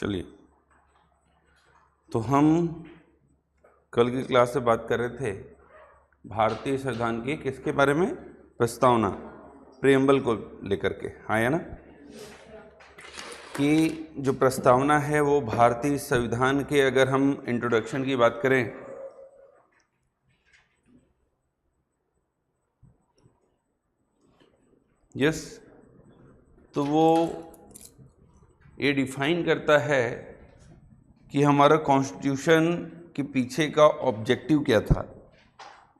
चलिए, तो हम कल की क्लास से बात कर रहे थे भारतीय संविधान की किसके बारे में, प्रस्तावना, प्रियम्बल को लेकर के। हाँ, है ना, कि जो प्रस्तावना है वो भारतीय संविधान के, अगर हम इंट्रोडक्शन की बात करें, यस, तो वो ये डिफाइन करता है कि हमारा कॉन्स्टिट्यूशन के पीछे का ऑब्जेक्टिव क्या था,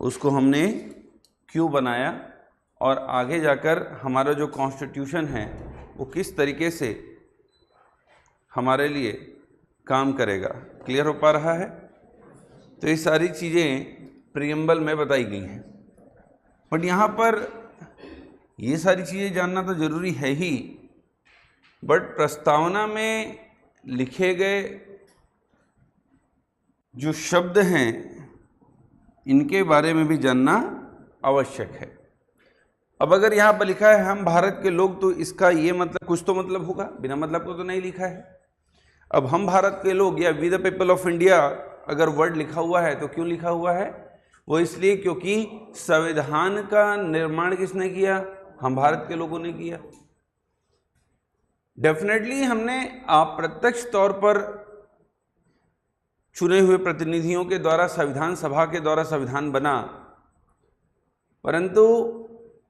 उसको हमने क्यों बनाया और आगे जाकर हमारा जो कॉन्स्टिट्यूशन है वो किस तरीके से हमारे लिए काम करेगा। क्लियर हो पा रहा है? तो ये सारी चीज़ें प्रियम्बल में बताई गई हैं, बट यहाँ पर ये सारी चीज़ें जानना तो ज़रूरी है ही, बट प्रस्तावना में लिखे गए जो शब्द हैं इनके बारे में भी जानना आवश्यक है। अब अगर यहाँ पर लिखा है हम भारत के लोग, तो इसका ये मतलब कुछ तो मतलब होगा, बिना मतलब को तो नहीं लिखा है। अब हम भारत के लोग या we the people of India अगर वर्ड लिखा हुआ है तो क्यों लिखा हुआ है? वो इसलिए क्योंकि संविधान का निर्माण किसने किया? हम भारत के लोगों ने किया। डेफिनेटली हमने अप्रत्यक्ष तौर पर चुने हुए प्रतिनिधियों के द्वारा, संविधान सभा के द्वारा संविधान बना, परंतु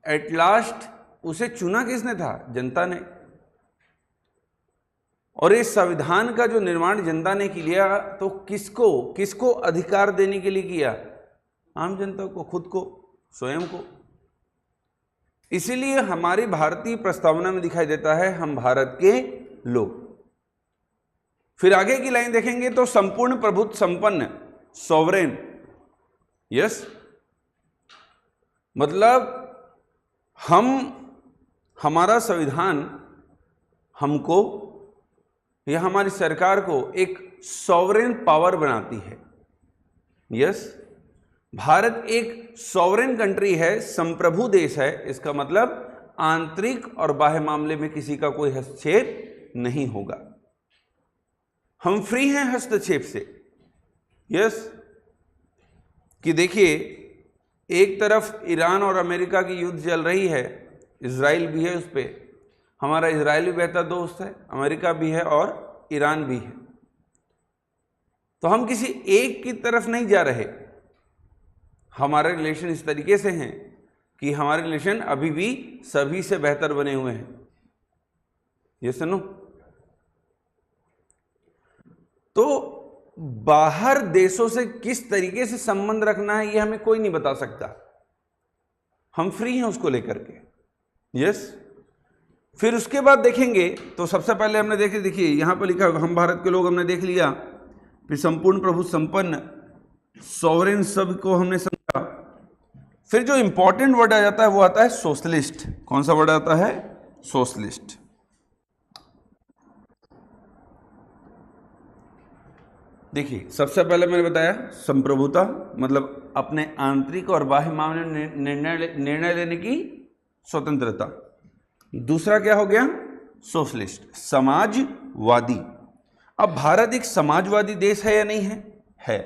एट लास्ट उसे चुना किसने था? जनता ने। और इस संविधान का जो निर्माण जनता ने किया, तो किसको अधिकार देने के लिए किया? आम जनता को, खुद को, स्वयं को। इसीलिए हमारी भारतीय प्रस्तावना में दिखाई देता है हम भारत के लोग। फिर आगे की लाइन देखेंगे तो संपूर्ण प्रभुत्व संपन्न, सॉवरेन, यस, मतलब हमारा संविधान हमको या हमारी सरकार को एक सॉवरेन पावर बनाती है। यस, भारत एक सॉवरेन कंट्री है, संप्रभु देश है। इसका मतलब आंतरिक और बाह्य मामले में किसी का कोई हस्तक्षेप नहीं होगा। हम फ्री हैं हस्तक्षेप से। यस, कि देखिए, एक तरफ ईरान और अमेरिका की युद्ध चल रही है, इजराइल भी है उस पे। हमारा इजराइल भी बेहतर दोस्त है, अमेरिका भी है और ईरान भी है। तो हम किसी एक की तरफ नहीं जा रहे। हमारे रिलेशन इस तरीके से हैं कि हमारे रिलेशन अभी भी सभी से बेहतर बने हुए हैं। ये सुनो, तो बाहर देशों से किस तरीके से संबंध रखना है ये हमें कोई नहीं बता सकता। हम फ्री हैं उसको लेकर के। यस, फिर उसके बाद देखेंगे तो सबसे पहले हमने देखिए यहां पर लिखा हम भारत के लोग, हमने देख लिया। फिर संपूर्ण प्रभु संपन्न, सॉवरेन, सब को हमने समझा। फिर जो इंपॉर्टेंट वर्ड आ जाता है वो आता है सोशलिस्ट। कौन सा वर्ड आता है? सोशलिस्ट। देखिए, सबसे पहले मैंने बताया संप्रभुता, मतलब अपने आंतरिक और बाह्य मामले में निर्णय लेने की स्वतंत्रता। दूसरा क्या हो गया? सोशलिस्ट, समाजवादी। अब भारत एक समाजवादी देश है या नहीं है? है।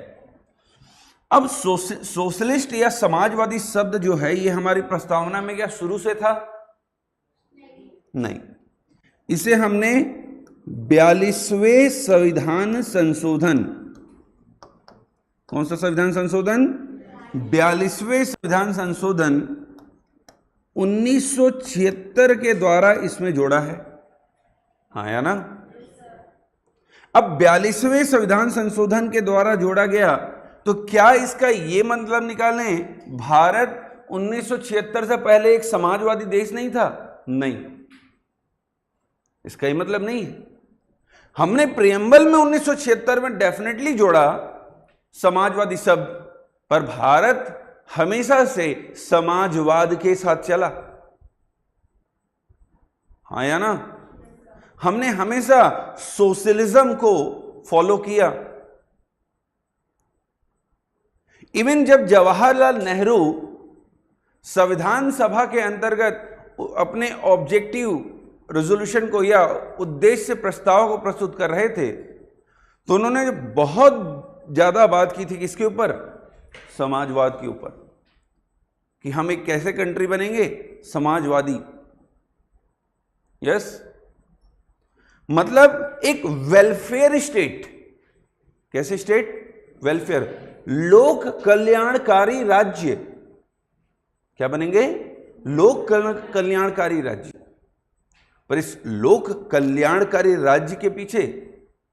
अब सोशलिस्ट या समाजवादी शब्द जो है ये हमारी प्रस्तावना में क्या शुरू से था? नहीं। इसे हमने 42वें संविधान संशोधन, कौन सा संविधान संशोधन? 42वें संविधान संशोधन 1976 के द्वारा इसमें जोड़ा है। हाँ या ना? अब 42वें संविधान संशोधन के द्वारा जोड़ा गया, तो क्या इसका ये मतलब निकालें भारत 1976 से पहले एक समाजवादी देश नहीं था? नहीं, इसका ये मतलब नहीं है। हमने प्रियम्बल में 1976 में डेफिनेटली जोड़ा समाजवादी शब्द, पर भारत हमेशा से समाजवाद के साथ चला। हाँ या ना? हमने हमेशा सोशलिज्म को फॉलो किया। इवन जब जवाहरलाल नेहरू संविधान सभा के अंतर्गत अपने ऑब्जेक्टिव रेजोल्यूशन को या उद्देश्य प्रस्ताव को प्रस्तुत कर रहे थे तो उन्होंने बहुत ज्यादा बात की थी किसके ऊपर? समाजवाद के ऊपर, कि हम एक कैसे कंट्री बनेंगे? समाजवादी। यस, मतलब एक वेलफेयर स्टेट। कैसे स्टेट? वेलफेयर, लोक कल्याणकारी राज्य। क्या बनेंगे? लोक कल्याणकारी राज्य। पर इस लोक कल्याणकारी राज्य के पीछे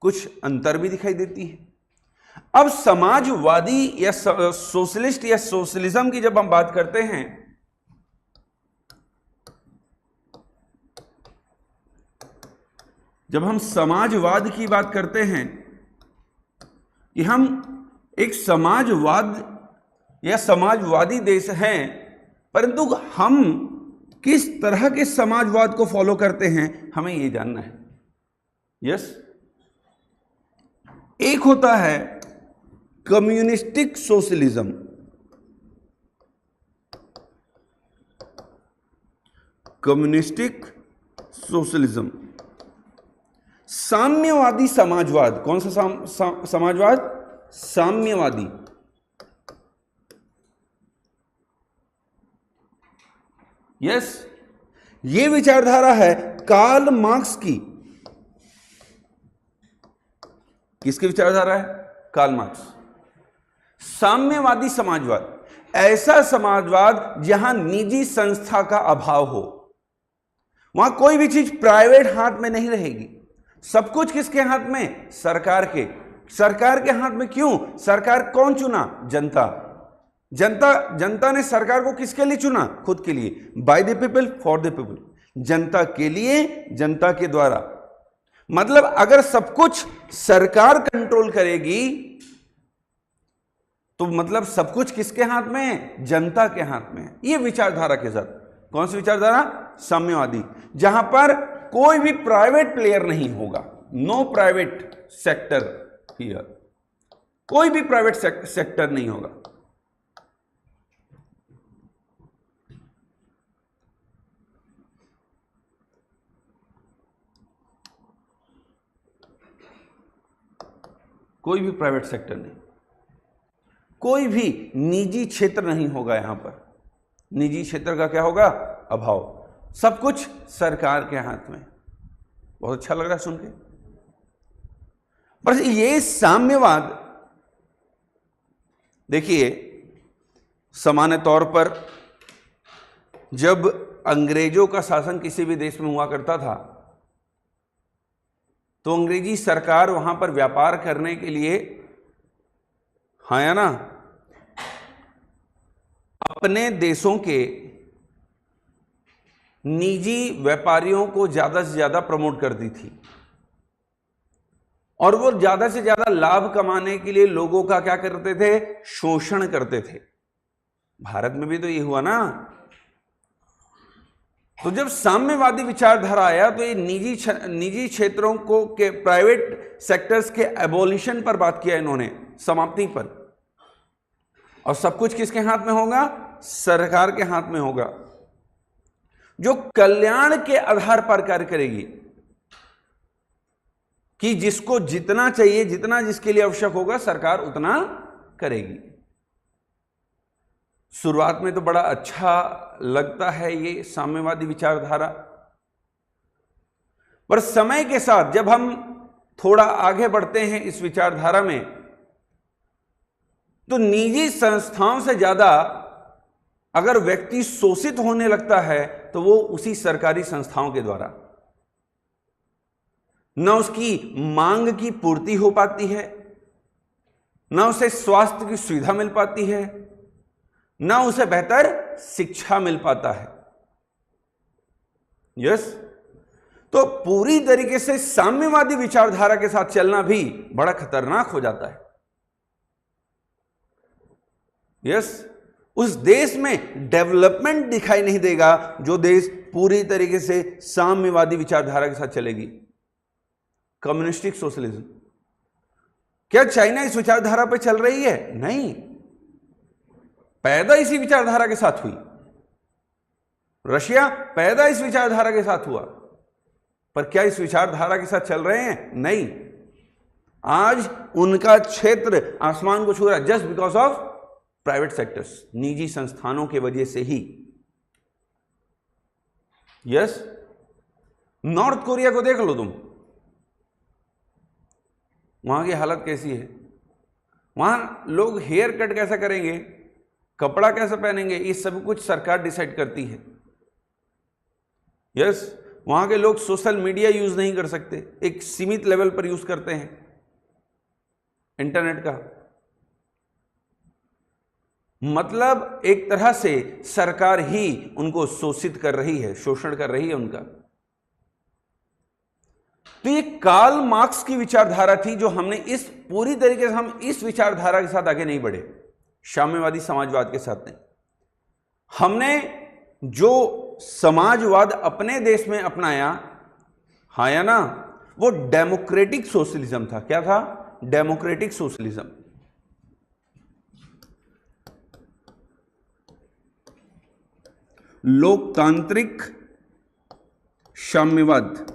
कुछ अंतर भी दिखाई देती है। अब समाजवादी या सोशलिस्ट या सोशलिज्म की जब हम बात करते हैं, जब हम समाजवाद की बात करते हैं कि हम एक समाजवाद या समाजवादी देश हैं, परंतु हम किस तरह के समाजवाद को फॉलो करते हैं, हमें यह जानना है। यस, एक होता है कम्युनिस्टिक सोशलिज्म, कम्युनिस्टिक सोशलिज्म, साम्यवादी समाजवाद। कौन सा समाजवाद? साम्यवादी। यस, ये विचारधारा है कार्ल मार्क्स की। किसकी विचारधारा है? Karl Marx. साम्यवादी समाजवाद, ऐसा समाजवाद जहां निजी संस्था का अभाव हो, वहां कोई भी चीज प्राइवेट हाथ में नहीं रहेगी। सब कुछ किसके हाथ में? सरकार के। सरकार के हाथ में क्यों? सरकार कौन चुना? जनता। जनता ने सरकार को किसके लिए चुना? खुद के लिए। By the people for the people, जनता के लिए, जनता के द्वारा। मतलब अगर सब कुछ सरकार कंट्रोल करेगी तो मतलब सब कुछ किसके हाथ में है? जनता के हाथ में है। ये विचारधारा के साथ, कौन सी विचारधारा? साम्यवादी, जहां पर कोई भी प्राइवेट प्लेयर नहीं होगा। नो प्राइवेट सेक्टर हियर, कोई भी प्राइवेट सेक्टर नहीं होगा। कोई भी प्राइवेट सेक्टर नहीं, कोई भी निजी क्षेत्र नहीं होगा। यहां पर निजी क्षेत्र का क्या होगा? अभाव। सब कुछ सरकार के हाथ में। बहुत अच्छा लग रहा है सुन के। पर ये साम्यवाद, देखिए, सामान्य तौर पर जब अंग्रेजों का शासन किसी भी देश में हुआ करता था तो अंग्रेजी सरकार वहां पर व्यापार करने के लिए, हाँ या ना, अपने देशों के निजी व्यापारियों को ज्यादा से ज्यादा प्रमोट करती थी और वो ज्यादा से ज्यादा लाभ कमाने के लिए लोगों का क्या करते थे? शोषण करते थे। भारत में भी तो ये हुआ ना। तो जब साम्यवादी विचारधारा आया तो ये निजी क्षेत्रों को के प्राइवेट सेक्टर्स के एबोलिशन पर बात किया इन्होंने, समाप्ति पर। और सब कुछ किसके हाथ में होगा? सरकार के हाथ में होगा, जो कल्याण के आधार पर कार्य करेगी, कि जिसको जितना चाहिए, जितना जिसके लिए आवश्यक होगा, सरकार उतना करेगी। शुरुआत में तो बड़ा अच्छा लगता है ये साम्यवादी विचारधारा, पर समय के साथ जब हम थोड़ा आगे बढ़ते हैं इस विचारधारा में, तो निजी संस्थाओं से ज्यादा अगर व्यक्ति शोषित होने लगता है तो वो उसी सरकारी संस्थाओं के द्वारा। न उसकी मांग की पूर्ति हो पाती है, न उसे स्वास्थ्य की सुविधा मिल पाती है, न उसे बेहतर शिक्षा मिल पाता है। यस, तो पूरी तरीके से साम्यवादी विचारधारा के साथ चलना भी बड़ा खतरनाक हो जाता है। यस, उस देश में डेवलपमेंट दिखाई नहीं देगा जो देश पूरी तरीके से साम्यवादी विचारधारा के साथ चलेगी। कम्युनिस्टिक सोशलिज्म, क्या चाइना इस विचारधारा पर चल रही है? नहीं, पैदा इसी विचारधारा के साथ हुई। रशिया पैदा इस विचारधारा के साथ हुआ। पर क्या इस विचारधारा के साथ चल रहे हैं? नहीं। आज उनका क्षेत्र आसमान को छू रहा है just because of private sectors, निजी संस्थानों के वजह से ही। यस, नॉर्थ कोरिया को देख लो तुम, वहां की हालत कैसी है। वहां लोग हेयर कट कैसा करेंगे, कपड़ा कैसा पहनेंगे, ये सब कुछ सरकार डिसाइड करती है। यस, वहां के लोग सोशल मीडिया यूज नहीं कर सकते, एक सीमित लेवल पर यूज करते हैं इंटरनेट का। मतलब एक तरह से सरकार ही उनको शोषित कर रही है, शोषण कर रही है उनका। तो ये कार्ल मार्क्स की विचारधारा थी जो हमने इस पूरी तरीके से हम इस विचारधारा के साथ आगे नहीं बढ़े, साम्यवादी समाजवाद के साथ नहीं। हमने जो समाजवाद अपने देश में अपनाया, हाँ या ना, वो डेमोक्रेटिक सोशलिज्म था। क्या था? Democratic socialism. लोकतांत्रिक साम्यवाद,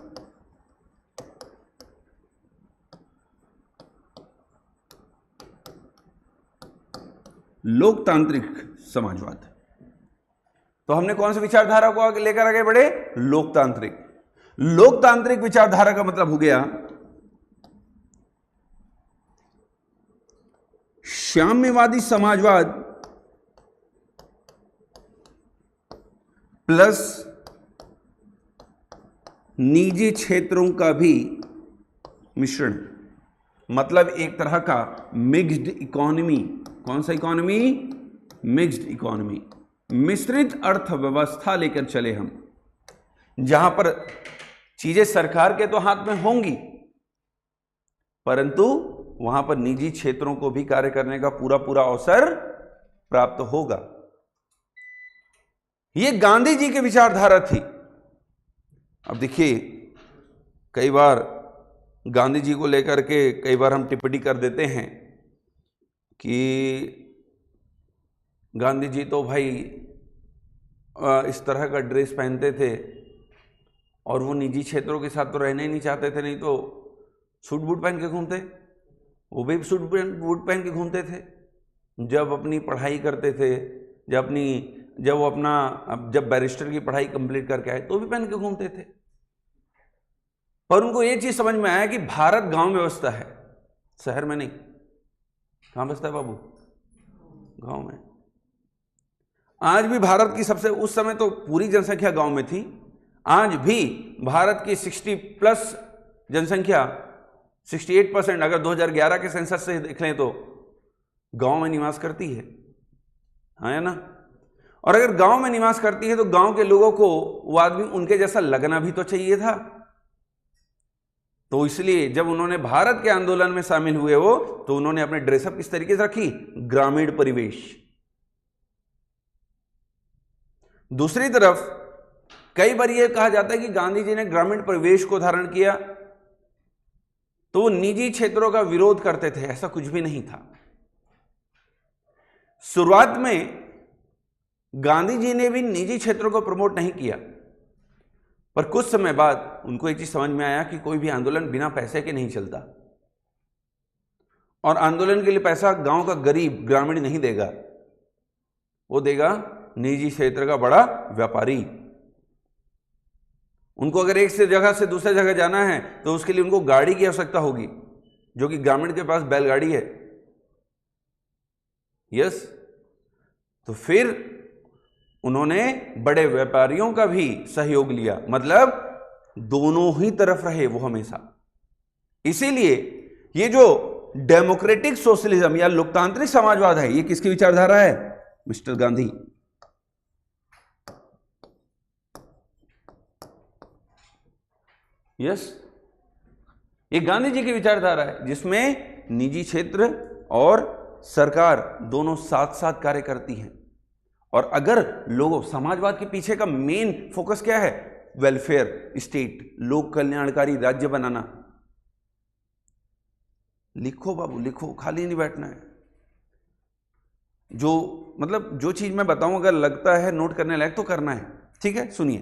लोकतांत्रिक समाजवाद। तो हमने कौन सी विचारधारा को आगे लेकर आगे बढ़े? लोकतांत्रिक। लोकतांत्रिक विचारधारा का मतलब हो गया साम्यवादी समाजवाद प्लस निजी क्षेत्रों का भी मिश्रण, मतलब एक तरह का मिक्स्ड इकोनॉमी। कौन सा इकोनॉमी? मिक्स्ड इकोनॉमी, मिश्रित अर्थव्यवस्था लेकर चले हम, जहां पर चीजें सरकार के तो हाथ में होंगी, परंतु वहां पर निजी क्षेत्रों को भी कार्य करने का पूरा पूरा अवसर प्राप्त होगा। यह गांधी जी की विचारधारा थी। अब देखिए, कई बार गांधी जी को लेकर के कई बार हम टिप्पणी कर देते हैं कि गांधी जी तो भाई इस तरह का ड्रेस पहनते थे और वो निजी क्षेत्रों के साथ तो रहना ही नहीं चाहते थे, नहीं तो सूट बूट पहन के घूमते, वो भी सूट बूट पहन के घूमते थे जब अपनी पढ़ाई करते थे, जब बैरिस्टर की पढ़ाई कंप्लीट करके आए तो भी पहन के घूमते थे। पर उनको ये चीज समझ में आया कि भारत गांव में बसता है, शहर में नहीं। कहां बसता है बाबू? गांव में। आज भी भारत की सबसे, उस समय तो पूरी जनसंख्या गांव में थी, आज भी भारत की 60+ जनसंख्या 68%, अगर 2011 के सेंसस से देख लें तो गांव में निवास करती है, हाँ या ना। और अगर गांव में निवास करती है तो गांव के लोगों को वो आदमी उनके जैसा लगना भी तो चाहिए था। तो इसलिए जब उन्होंने भारत के आंदोलन में शामिल हुए वो, तो उन्होंने अपने ड्रेसअप किस तरीके से रखी? ग्रामीण परिवेश। दूसरी तरफ कई बार यह कहा जाता है कि गांधी जी ने ग्रामीण परिवेश को धारण किया तो वो निजी क्षेत्रों का विरोध करते थे। ऐसा कुछ भी नहीं था। शुरुआत में गांधी जी ने भी निजी क्षेत्रों को प्रमोट नहीं किया, पर कुछ समय बाद उनको एक चीज समझ में आया कि कोई भी आंदोलन बिना पैसे के नहीं चलता, और आंदोलन के लिए पैसा गांव का गरीब ग्रामीण नहीं देगा, वो देगा निजी क्षेत्र का बड़ा व्यापारी। उनको अगर एक से जगह से दूसरे जगह जाना है तो उसके लिए उनको गाड़ी की आवश्यकता होगी, जो कि ग्रामीण के पास बैलगाड़ी है। यस, तो फिर उन्होंने बड़े व्यापारियों का भी सहयोग लिया, मतलब दोनों ही तरफ रहे वो हमेशा। इसीलिए ये जो डेमोक्रेटिक सोशलिज्म या लोकतांत्रिक समाजवाद है, ये किसकी विचारधारा है? मिस्टर गांधी। यस, ये गांधी जी की विचारधारा है, जिसमें निजी क्षेत्र और सरकार दोनों साथ साथ कार्य करती हैं। और अगर लोगों, समाजवाद के पीछे का मेन फोकस क्या है? वेलफेयर स्टेट, लोक कल्याणकारी राज्य बनाना। लिखो बाबू, लिखो, खाली नहीं बैठना है। जो चीज मैं बताऊं अगर लगता है नोट करने लायक तो करना है, ठीक है? सुनिए,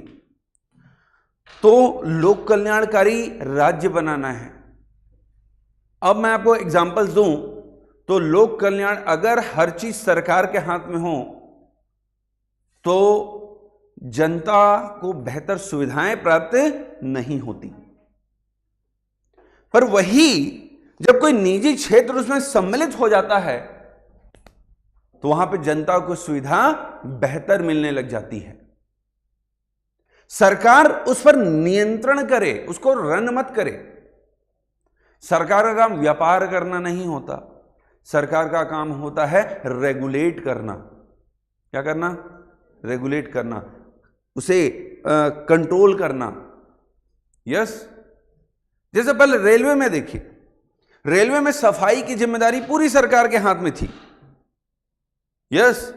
तो लोक कल्याणकारी राज्य बनाना है। अब मैं आपको एग्जांपल्स दूं तो लोक कल्याण, अगर हर चीज सरकार के हाथ में हो तो जनता को बेहतर सुविधाएं प्राप्त नहीं होती। पर वही जब कोई निजी क्षेत्र उसमें सम्मिलित हो जाता है तो वहां पे जनता को सुविधा बेहतर मिलने लग जाती है। सरकार उस पर नियंत्रण करे, उसको रन मत करे। सरकार का काम व्यापार करना नहीं होता, सरकार का काम होता है रेगुलेट करना। क्या करना? रेगुलेट करना, उसे कंट्रोल करना। यस, जैसे पहले रेलवे में देखिए, रेलवे में सफाई की जिम्मेदारी पूरी सरकार के हाथ में थी। यस,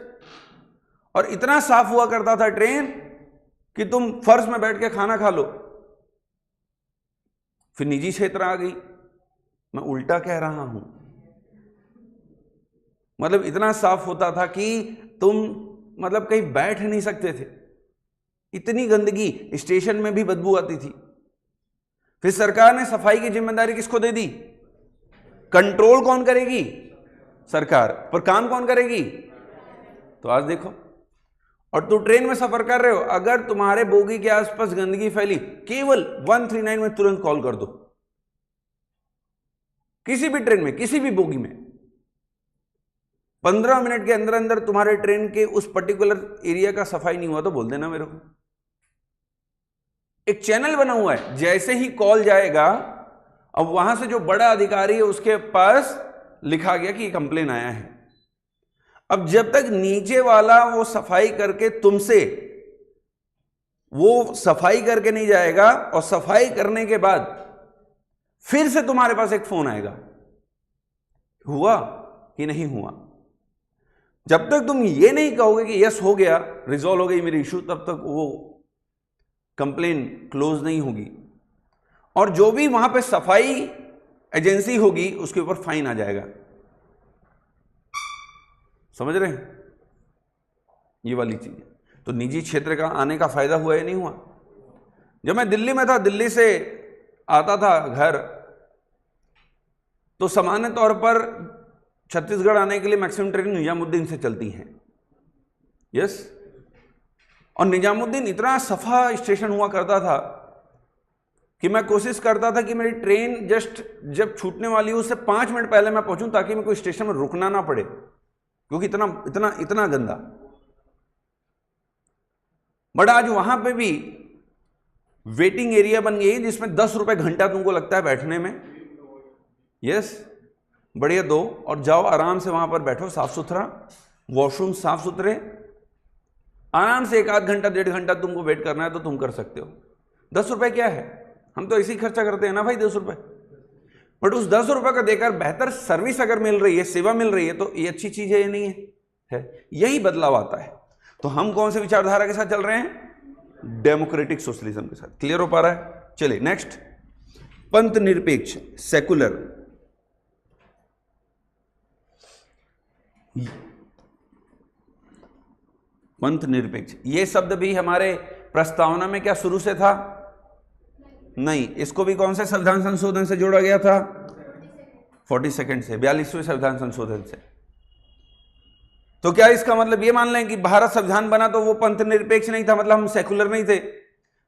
और इतना साफ हुआ करता था ट्रेन कि तुम फर्श में बैठ के खाना खा लो। फिर निजी क्षेत्र आ गई, मैं उल्टा कह रहा हूं, मतलब इतना साफ होता था कि तुम मतलब कहीं बैठ नहीं सकते थे, इतनी गंदगी, स्टेशन में भी बदबू आती थी। फिर सरकार ने सफाई की जिम्मेदारी किसको दे दी? कंट्रोल कौन करेगी? सरकार। पर काम कौन करेगी? तो आज देखो, और तू ट्रेन में सफर कर रहे हो, अगर तुम्हारे बोगी के आसपास गंदगी फैली, केवल 139 में तुरंत कॉल कर दो। किसी भी ट्रेन में, किसी भी बोगी में 15 मिनट के अंदर अंदर तुम्हारे ट्रेन के उस पर्टिकुलर एरिया का सफाई नहीं हुआ तो बोल देना मेरे को। एक चैनल बना हुआ है, जैसे ही कॉल जाएगा, अब वहां से जो बड़ा अधिकारी है उसके पास लिखा गया कि कंप्लेन आया है। अब जब तक नीचे वाला वो सफाई करके तुमसे वो सफाई करके नहीं जाएगा, और सफाई करने के बाद फिर से तुम्हारे पास एक फोन आएगा, हुआ कि नहीं हुआ। जब तक तुम ये नहीं कहोगे कि यस हो गया, रिजॉल्व हो गई मेरी इशू, तब तक वो कंप्लेन क्लोज नहीं होगी। और जो भी वहां पे सफाई एजेंसी होगी उसके ऊपर फाइन आ जाएगा। समझ रहे हैं? ये वाली चीज। तो निजी क्षेत्र का आने का फायदा हुआ या नहीं हुआ? जब मैं दिल्ली में था, दिल्ली से आता था घर, तो सामान्य तौर पर छत्तीसगढ़ आने के लिए मैक्सिमम ट्रेन निजामुद्दीन से चलती हैं। यस, और निजामुद्दीन इतना सफा स्टेशन हुआ करता था कि मैं कोशिश करता था कि मेरी ट्रेन जस्ट जब छूटने वाली हो उससे 5 मिनट पहले मैं पहुंचूं, ताकि मैं कोई स्टेशन में रुकना ना पड़े, क्योंकि इतना इतना इतना गंदा। बट आज वहां पे भी वेटिंग एरिया बन गई है जिसमें 10 रुपए घंटा तुमको लगता है बैठने में। यस, बढ़िया दो और जाओ आराम से वहां पर बैठो, साफ सुथरा, वॉशरूम साफ सुथरे, आराम से 1 आध घंटा 1.5 घंटा तुमको वेट करना है तो तुम कर सकते हो। 10 रुपए क्या है? हम तो ऐसे ही खर्चा करते हैं ना भाई, 10 रुपए। बट उस 10 रुपए का देकर बेहतर सर्विस अगर मिल रही है, सेवा मिल रही है, तो ये अच्छी चीज है या नहीं है? यही बदलाव आता है। तो हम कौन से विचारधारा के साथ चल रहे हैं? डेमोक्रेटिक सोशलिज्म के साथ। क्लियर हो पा रहा है? चलिए नेक्स्ट, पंथ निरपेक्ष, सेकुलर। पंथ निरपेक्ष, ये शब्द भी हमारे प्रस्तावना में क्या शुरू से था? नहीं, इसको भी कौन से संविधान संशोधन से जोड़ा गया था? 42 से, 42वें संविधान संशोधन से। तो क्या इसका मतलब ये मान लें कि भारत संविधान बना तो वो पंथ निरपेक्ष नहीं था, मतलब हम सेकुलर नहीं थे,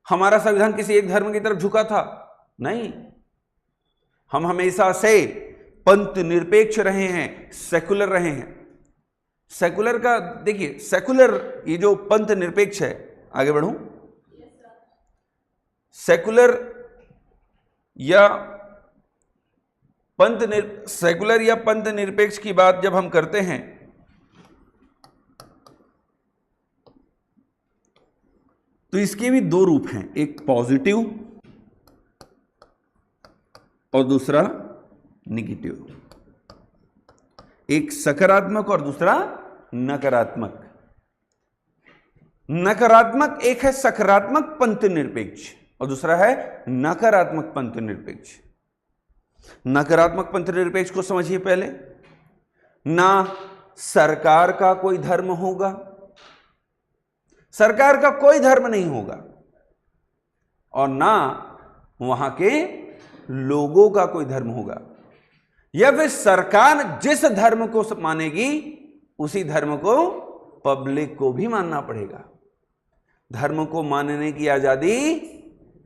हमारा संविधान किसी एक धर्म की तरफ झुका था? नहीं, हम हमेशा से पंथ निरपेक्ष रहे हैं, सेकुलर रहे हैं। सेकुलर का देखिए, सेकुलर ये जो पंथ निरपेक्ष है, आगे बढ़ूं, सेकुलर या सेकुलर या पंथ निरपेक्ष की बात जब हम करते हैं तो इसके भी 2 रूप हैं, एक पॉजिटिव और दूसरा निगेटिव। एक सकारात्मक और दूसरा नकारात्मक। नकारात्मक एक है सकारात्मक पंथ निरपेक्ष और दूसरा है नकारात्मक पंथ निरपेक्ष। नकारात्मक पंथ निरपेक्ष को समझिए पहले। ना सरकार का कोई धर्म होगा, सरकार का कोई धर्म नहीं होगा, और ना वहां के लोगों का कोई धर्म होगा, या फिर सरकार जिस धर्म को मानेगी उसी धर्म को पब्लिक को भी मानना पड़ेगा। धर्म को मानने की आजादी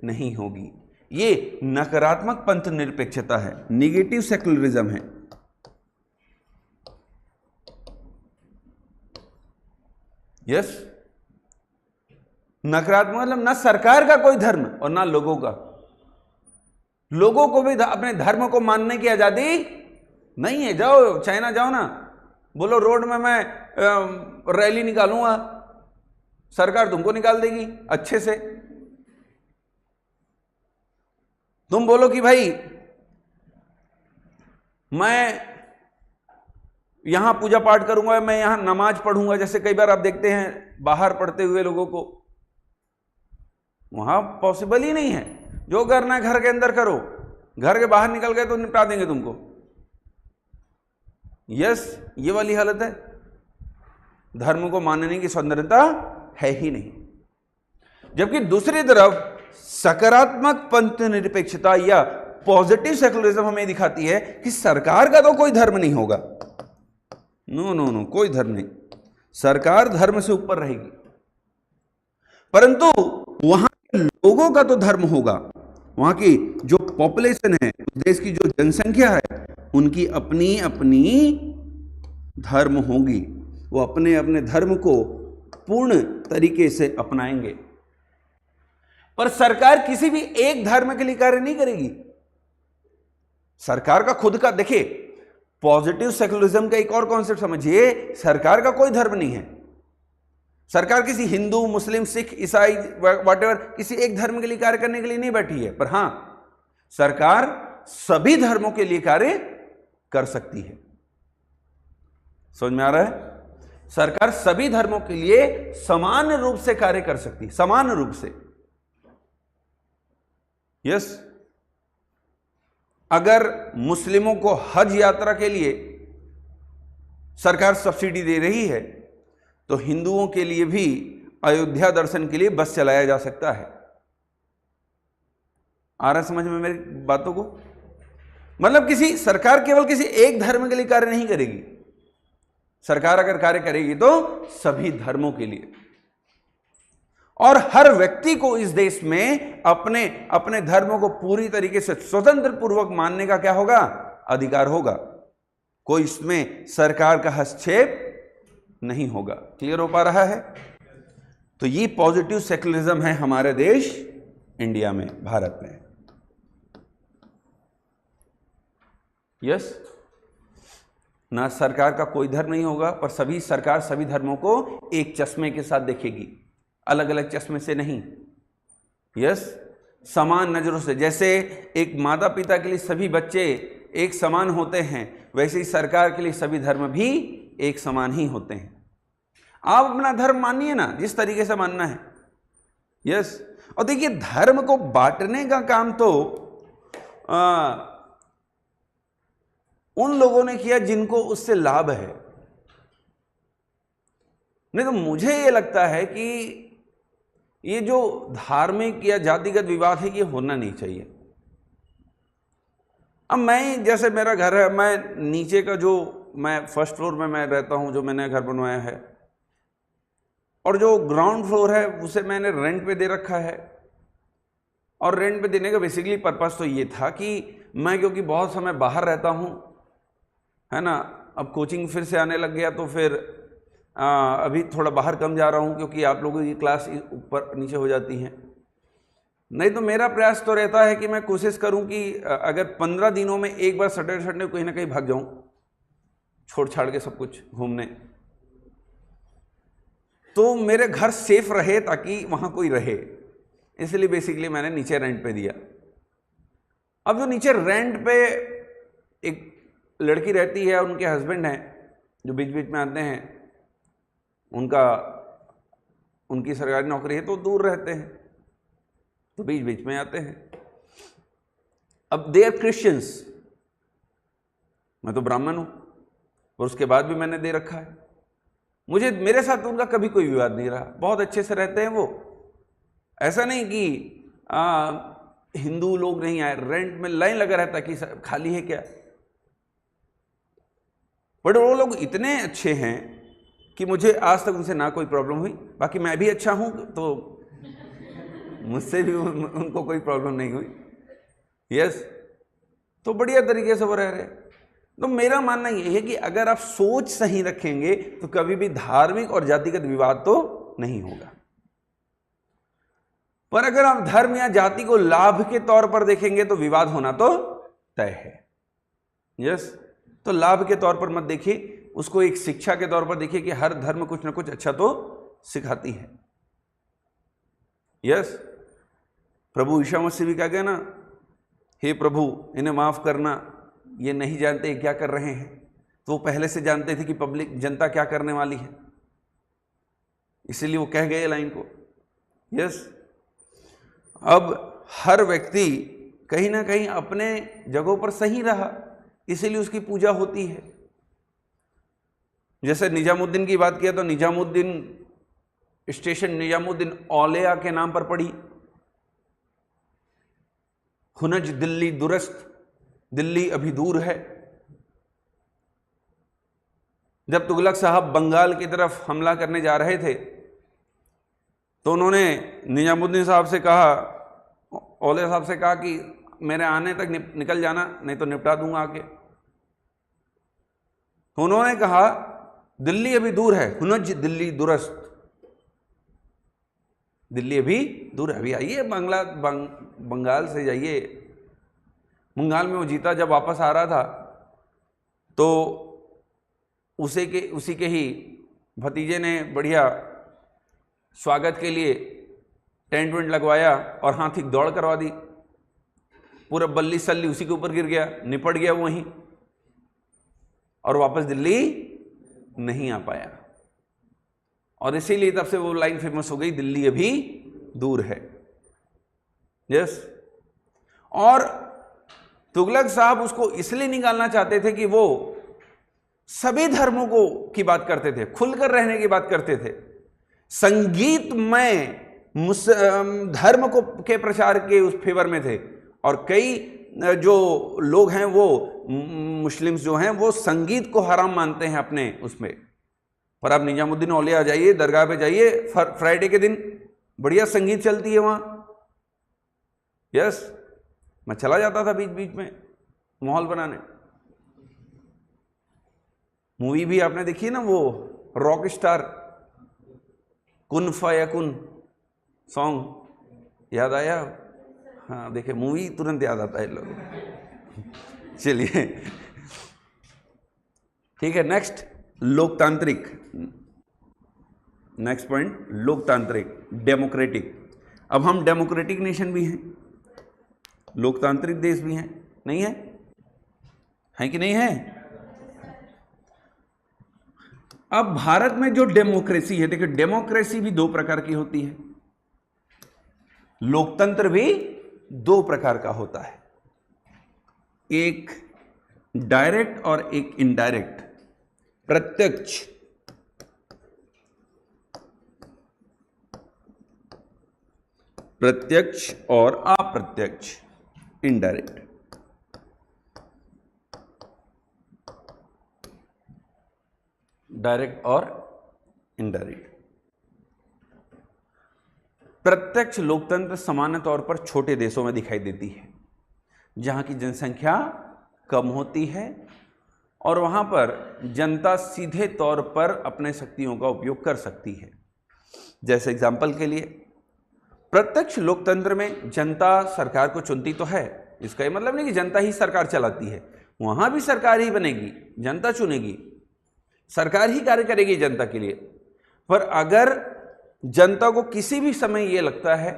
नहीं होगी। ये नकारात्मक पंथ निरपेक्षता है, निगेटिव सेक्युलरिज्म है। यस, नकारात्मक मतलब ना सरकार का कोई धर्म और ना लोगों का। लोगों को भी अपने धर्म को मानने की आजादी नहीं है। जाओ चाइना जाओ ना, बोलो रोड में मैं रैली निकालूंगा, सरकार तुमको निकाल देगी अच्छे से। तुम बोलो कि भाई मैं यहां पूजा पाठ करूंगा, मैं यहां नमाज पढ़ूंगा, जैसे कई बार आप देखते हैं बाहर पढ़ते हुए लोगों को, वहां पॉसिबल ही नहीं है। जो करना है घर के अंदर करो, घर के बाहर निकल गए तो निपटा देंगे तुमको। यस, ये वाली हालत है। धर्म को मानने की स्वतंत्रता है ही नहीं। जबकि दूसरी तरफ सकारात्मक पंथ निरपेक्षता या पॉजिटिव सेकुलरिज्म हमें दिखाती है कि सरकार का तो कोई धर्म नहीं होगा। नो नो नो, कोई धर्म नहीं। सरकार धर्म से ऊपर रहेगी, परंतु वहां के लोगों का तो धर्म होगा। वहां की जो पॉपुलेशन है, देश की जो जनसंख्या है, उनकी अपनी अपनी धर्म होगी। वो अपने अपने धर्म को पूर्ण तरीके से अपनाएंगे। पर सरकार किसी भी एक धर्म के लिए कार्य नहीं करेगी। सरकार का खुद का, देखिए पॉजिटिव सेकुलरिज्म का एक और कॉन्सेप्ट समझिए, सरकार का कोई धर्म नहीं है। सरकार किसी हिंदू, मुस्लिम, सिख, ईसाई, व्हाटएवर किसी एक धर्म के लिए कार्य करने के लिए नहीं बैठी है। पर हां, सरकार सभी धर्मों के लिए कार्य कर सकती है। समझ में आ रहा है? सरकार सभी धर्मों के लिए समान रूप से कार्य कर सकती है, समान रूप से। यस, अगर मुस्लिमों को हज यात्रा के लिए सरकार सब्सिडी दे रही है, तो हिंदुओं के लिए भी अयोध्या दर्शन के लिए बस चलाया जा सकता है। आ रहा समझ में मेरी बातों को? मतलब किसी सरकार केवल किसी एक धर्म के लिए कार्य नहीं करेगी। सरकार अगर कार्य करेगी तो सभी धर्मों के लिए, और हर व्यक्ति को इस देश में अपने अपने धर्मों को पूरी तरीके से स्वतंत्र पूर्वक मानने का क्या होगा? अधिकार होगा। कोई इसमें सरकार का हस्तक्षेप नहीं होगा। क्लियर हो पा रहा है? तो ये पॉजिटिव सेकुलरिज्म है हमारे देश इंडिया में, भारत में। यस, ना सरकार का कोई धर्म नहीं होगा, पर सरकार सभी धर्मों को एक चश्मे के साथ देखेगी, अलग अलग चश्मे से नहीं। यस, समान नजरों से। जैसे एक माता पिता के लिए सभी बच्चे एक समान होते हैं, वैसे ही सरकार के लिए सभी धर्म भी एक समान ही होते हैं। आप अपना धर्म मानिए ना, जिस तरीके से मानना है। यस, और देखिए धर्म को बांटने का काम तो उन लोगों ने किया जिनको उससे लाभ है। नहीं तो मुझे ये लगता है कि ये जो धार्मिक या जातिगत विवाद है, ये होना नहीं चाहिए। अब मैं, जैसे मेरा घर है, मैं नीचे का जो, मैं फर्स्ट फ्लोर में मैं रहता हूं, जो मैंने घर बनवाया है, और जो ग्राउंड फ्लोर है उसे मैंने रेंट पे दे रखा है। और रेंट पे देने का बेसिकली पर्पस तो ये था कि मैं, क्योंकि बहुत समय बाहर रहता हूं, है ना, अब कोचिंग फिर से आने लग गया, तो फिर अभी थोड़ा बाहर कम जा रहा हूं, क्योंकि आप लोगों की क्लास ऊपर नीचे हो जाती हैं। नहीं तो मेरा प्रयास तो रहता है कि मैं कोशिश करूं कि अगर 15 दिनों में एक बार सैटरडे संडे कहीं ना कहीं भाग जाऊं, छोड़ छाड़ के सब कुछ घूमने, तो मेरे घर सेफ रहे, ताकि वहां कोई रहे। इसलिए बेसिकली मैंने नीचे रेंट पे दिया। अब जो नीचे रेंट पे एक लड़की रहती है, उनके हस्बैंड हैं जो बीच बीच में आते हैं, उनकी सरकारी नौकरी है तो दूर रहते हैं, तो बीच बीच में आते हैं। अब दे आर क्रिश्चियंस, मैं तो ब्राह्मण हूं, और उसके बाद भी मैंने दे रखा है। मेरे साथ उनका कभी कोई विवाद नहीं रहा, बहुत अच्छे से रहते हैं वो। ऐसा नहीं कि हिंदू लोग नहीं आए, रेंट में लाइन लगा रहता कि खाली है क्या। बट वो लोग इतने अच्छे हैं कि मुझे आज तक उनसे ना कोई प्रॉब्लम हुई। बाकी मैं भी अच्छा हूं तो मुझसे भी उनको कोई प्रॉब्लम नहीं हुई। यस, तो बढ़िया तरीके से वो रह रहे। तो मेरा मानना यह है कि अगर आप सोच सही रखेंगे तो कभी भी धार्मिक और जातिगत विवाद तो नहीं होगा। पर अगर आप धर्म या जाति को लाभ के तौर पर देखेंगे तो विवाद होना तो तय है। यस, तो लाभ के तौर पर मत देखिए, उसको एक शिक्षा के तौर पर देखिए कि हर धर्म कुछ ना कुछ अच्छा तो सिखाती है। यस, प्रभु ईसा मसीह भी क्या कहना, हे प्रभु इन्हें माफ करना, ये नहीं जानते क्या कर रहे हैं। तो वो पहले से जानते थे कि पब्लिक जनता क्या करने वाली है, इसीलिए वो कह गए लाइन को। यस, अब हर व्यक्ति कहीं ना कहीं अपने जगहों पर सही रहा, इसीलिए उसकी पूजा होती है। जैसे निजामुद्दीन की बात किया तो निजामुद्दीन स्टेशन निजामुद्दीन औलिया के नाम पर पड़ी। हुनज दिल्ली दुरस्त, दिल्ली अभी दूर है। जब तुगलक साहब बंगाल की तरफ हमला करने जा रहे थे तो उन्होंने निजामुद्दीन साहब से कहा, औलिया साहब से कहा कि मेरे आने तक निकल जाना, नहीं तो निपटा दूंगा आके। उन्होंने कहा दिल्ली अभी दूर है, हुनज दिल्ली दुरस्त, दिल्ली अभी दूर है, अभी आइए बंगाल से जाइए। बंगाल में वो जीता, जब वापस आ रहा था तो उसी के ही भतीजे ने बढ़िया स्वागत के लिए टेंट वेंट लगवाया और हाथी दौड़ करवा दी। पूरा बल्ली सल्ली उसी के ऊपर गिर गया, निपट गया वहीं, और वापस दिल्ली नहीं आ पाया। और इसीलिए तब से वो लाइन फेमस हो गई, दिल्ली अभी दूर है। यस, और तुगलक साहब उसको इसलिए निकालना चाहते थे कि वो सभी धर्मों को की बात करते थे, खुलकर रहने की बात करते थे, संगीत में धर्म को के प्रचार के उस फेवर में थे। और कई जो लोग हैं वो मुस्लिम्स जो हैं वो संगीत को हराम मानते हैं अपने उसमें। पर आप निजामुद्दीन औलिया जाइए, दरगाह पे जाइए, फ्राइडे के दिन बढ़िया संगीत चलती है वहां। यस, मैं चला जाता था बीच बीच में माहौल बनाने। मूवी भी आपने देखी ना, वो रॉक स्टार कुन फयकुन सॉन्ग, याद आया? हाँ, देखे मूवी तुरंत याद आता है लोग। चलिए ठीक है, नेक्स्ट लोकतांत्रिक। नेक्स्ट पॉइंट लोकतांत्रिक, डेमोक्रेटिक। अब हम डेमोक्रेटिक नेशन भी हैं, लोकतांत्रिक देश भी हैं, नहीं है? है कि नहीं है? अब भारत में जो डेमोक्रेसी है, देखिए डेमोक्रेसी भी दो प्रकार की होती है, लोकतंत्र भी दो प्रकार का होता है, एक डायरेक्ट और एक इनडायरेक्ट, प्रत्यक्ष और अप्रत्यक्ष, इनडायरेक्ट। डायरेक्ट और इनडायरेक्ट। प्रत्यक्ष लोकतंत्र सामान्य तौर पर छोटे देशों में दिखाई देती है, जहां की जनसंख्या कम होती है और वहां पर जनता सीधे तौर पर अपने शक्तियों का उपयोग कर सकती है। जैसे एग्जाम्पल के लिए, प्रत्यक्ष लोकतंत्र में जनता सरकार को चुनती तो है, इसका ये मतलब नहीं कि जनता ही सरकार चलाती है, वहां भी सरकार ही बनेगी, जनता चुनेगी, सरकार ही कार्य करेगी जनता के लिए। पर अगर जनता को किसी भी समय यह लगता है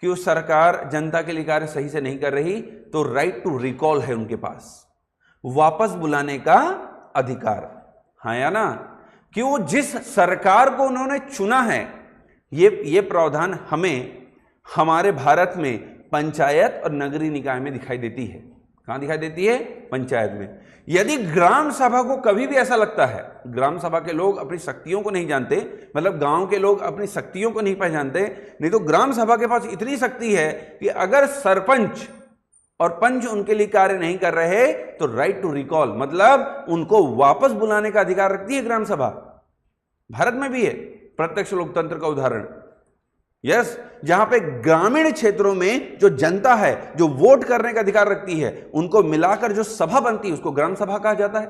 कि वो सरकार जनता के लिए कार्य सही से नहीं कर रही, तो राइट टू रिकॉल है उनके पास, वापस बुलाने का अधिकार, हाँ या ना? कि वो जिस सरकार को उन्होंने चुना है, ये प्रावधान हमें हमारे भारत में पंचायत और नगरीय निकाय में दिखाई देती है। कहां दिखाई देती है? पंचायत में। यदि ग्राम सभा को कभी भी ऐसा लगता है, ग्राम सभा के लोग अपनी शक्तियों को नहीं जानते, मतलब गांव के लोग अपनी शक्तियों को नहीं पहचानते, नहीं तो ग्राम सभा के पास इतनी शक्ति है कि अगर सरपंच और पंच उनके लिए कार्य नहीं कर रहे तो राइट टू रिकॉल, मतलब उनको वापस बुलाने का अधिकार रखती है ग्राम सभा। भारत में भी है प्रत्यक्ष लोकतंत्र का उदाहरण। यस, जहां पे ग्रामीण क्षेत्रों में जो जनता है, जो वोट करने का अधिकार रखती है, उनको मिलाकर जो सभा बनती है उसको ग्राम सभा कहा जाता है।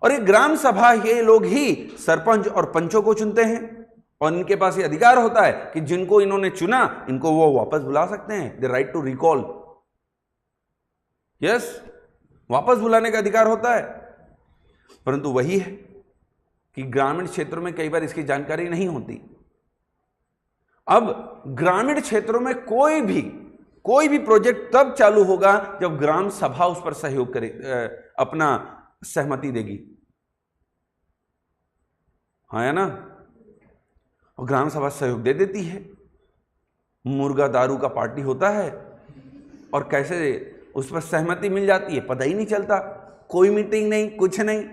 और ये ग्राम सभा, ये लोग ही सरपंच और पंचों को चुनते हैं और इनके पास ये अधिकार होता है कि जिनको इन्होंने चुना इनको वो वापस बुला सकते हैं। The right to recall. Yes, वापस बुलाने का अधिकार होता है। परंतु वही है कि ग्रामीण क्षेत्रों में कई बार इसकी जानकारी नहीं होती। अब ग्रामीण क्षेत्रों में कोई भी प्रोजेक्ट तब चालू होगा जब ग्राम सभा उस पर सहयोग करे, अपना सहमति देगी। हाँ है ना? और ग्राम सभा सहयोग दे देती है। मुर्गा दारू का पार्टी होता है और कैसे उस पर सहमति मिल जाती है पता ही नहीं चलता। कोई मीटिंग नहीं, कुछ नहीं,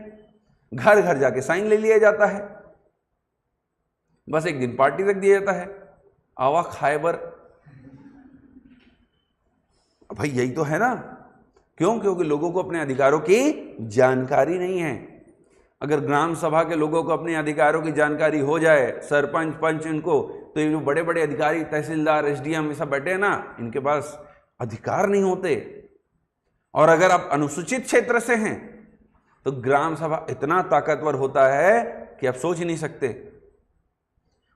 घर घर जाके साइन ले लिया जाता है। बस एक दिन पार्टी रख दिया जाता है, आवा खाएबर। भाई यही तो है ना। क्यों? क्योंकि लोगों को अपने अधिकारों की जानकारी नहीं है। अगर ग्राम सभा के लोगों को अपने अधिकारों की जानकारी हो जाए, सरपंच पंच इनको, तो ये जो बड़े बड़े अधिकारी, तहसीलदार, एसडीएम, ये सब बैठे हैं ना, इनके पास अधिकार नहीं होते। और अगर आप अनुसूचित क्षेत्र से हैं तो ग्राम सभा इतना ताकतवर होता है कि आप सोच ही नहीं सकते।